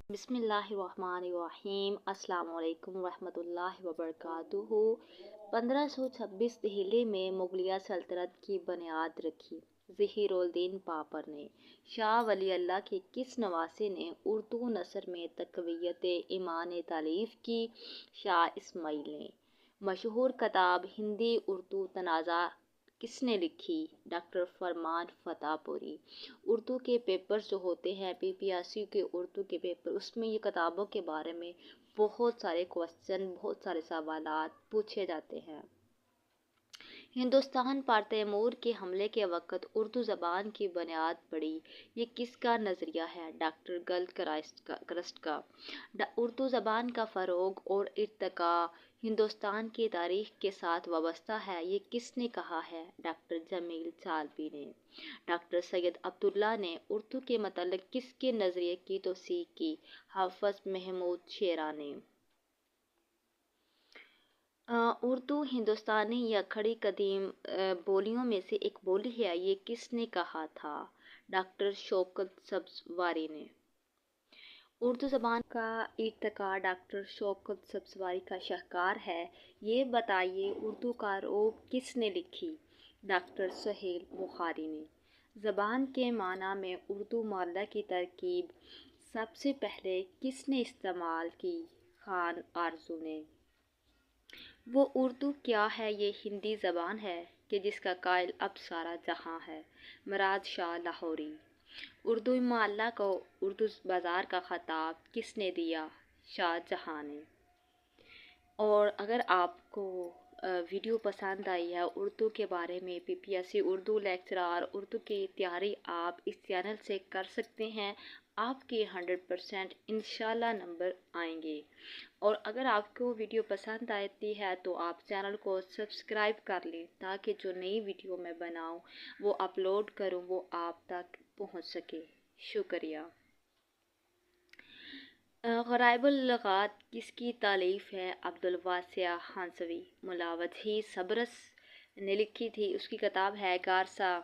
बिस्मिल्लाहिर्रहमानिर्रहीम। अस्सलाम वालेकुम रहमतुल्लाहि व बरकातुहू। 1526 दिल्ली में मुगलिया सल्तनत की बुनियाद रखी ज़हीरुद्दीन बाबर ने। शाह वली अल्लाह के किस नवासे ने उर्दू नसर में तक़वियत ईमान तालीफ की? शाह इस्माइल ने। मशहूर किताब हिंदी उर्दू तनाज़ा किसने लिखी? डॉक्टर फरमान फ़तेहपुरी। उर्दू के पेपर्स जो होते हैं PPSC के उर्दू के पेपर, उसमें ये किताबों के बारे में बहुत सारे क्वेश्चन, बहुत सारे सवालात पूछे जाते हैं। हिंदुस्तान पर तैमूर के हमले के वक़्त उर्दू ज़बान की बुनियाद पड़ी, ये किसका नज़रिया है? डॉक्टर गिलक्रास्ट का। उर्दू ज़बान का फ़रोग़ और इर्तिक़ा हिंदुस्तान की तारीख़ के साथ वाबस्ता है, ये किसने कहा है? डॉक्टर जमील चालबी ने। डॉक्टर सैयद अब्दुल्ला ने उर्दू के मतलब किसके नज़रिए की तौसीक़ की? हाफ़िज़ महमूद शेरानी। उर्दू हिंदुस्तानी या खड़ी कदीम बोलियों में से एक बोली है, ये किसने कहा था? डॉक्टर शौकत सब्ज़वारी ने। उर्दू ज़बान का इर्तिक़ा डॉक्टर शौकत सब्ज़वारी का शाहकार है। ये बताइए उर्दू का रूप किसने लिखी? डॉक्टर सुहेल बुखारी ने। ज़बान के माना में उर्दू माला की तरकीब सबसे पहले किसने इस्तेमाल की? खान आरज़ू ने। वो उर्दू क्या है? ये हिंदी ज़बान है कि जिसका कायल अब सारा जहां है। मुराद शाह लाहौरी। उर्दू माला को उर्दू बाज़ार का ख़िताब किसने दिया? शाहजहां ने। और अगर आपको वीडियो पसंद आई है उर्दू के बारे में, PPSC उर्दू लेक्चरार उर्दू की तैयारी आप इस चैनल से कर सकते हैं। आपके 100% इंशाल्लाह नंबर आएंगे। और अगर आपको वीडियो पसंद आती है तो आप चैनल को सब्सक्राइब कर लें, ताकि जो नई वीडियो मैं बनाऊं, वो अपलोड करूं, वो आप तक पहुंच सके। शुक्रिया। ग़राइबुल लग़ात किसकी तालीफ़ है? अब्दुल वासिअ हंसवी। मुलावज़ी सबरस ने लिखी थी, उसकी किताब है गारसा।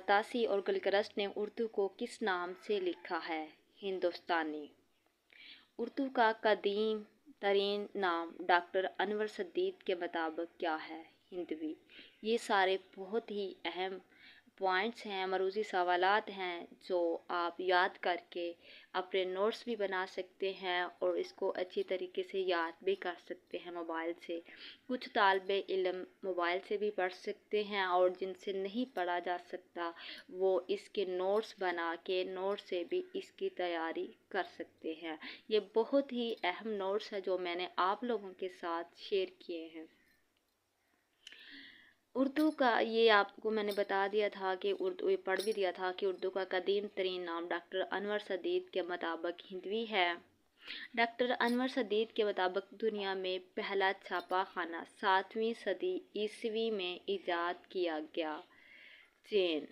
तासी और गिलक्रास्ट ने उर्दू को किस नाम से लिखा है? हिंदुस्तानी। उर्दू का कदीम तरीन नाम डॉक्टर अनवर सदीद के मुताबिक क्या है? हिंदवी। ये सारे बहुत ही अहम पॉइंट्स हैं, मरूज़ी सवालात हैं, जो आप याद करके अपने नोट्स भी बना सकते हैं और इसको अच्छी तरीके से याद भी कर सकते हैं मोबाइल से। कुछ तालिबे इल्म मोबाइल से भी पढ़ सकते हैं, और जिनसे नहीं पढ़ा जा सकता वो इसके नोट्स बना के नोट से भी इसकी तैयारी कर सकते हैं। ये बहुत ही अहम नोट्स है जो मैंने आप लोगों के साथ शेयर किए हैं। उर्दू का ये आपको मैंने बता दिया था कि उर्दू, ये पढ़ भी दिया था कि उर्दू का कदीम तरीन नाम डॉक्टर अनवर सदीद के मुताबिक हिंदवी है। डॉक्टर अनवर सदीद के मुताबिक दुनिया में पहला छापा खाना 7वीं सदी ईस्वी में ईजाद किया गया। चीन।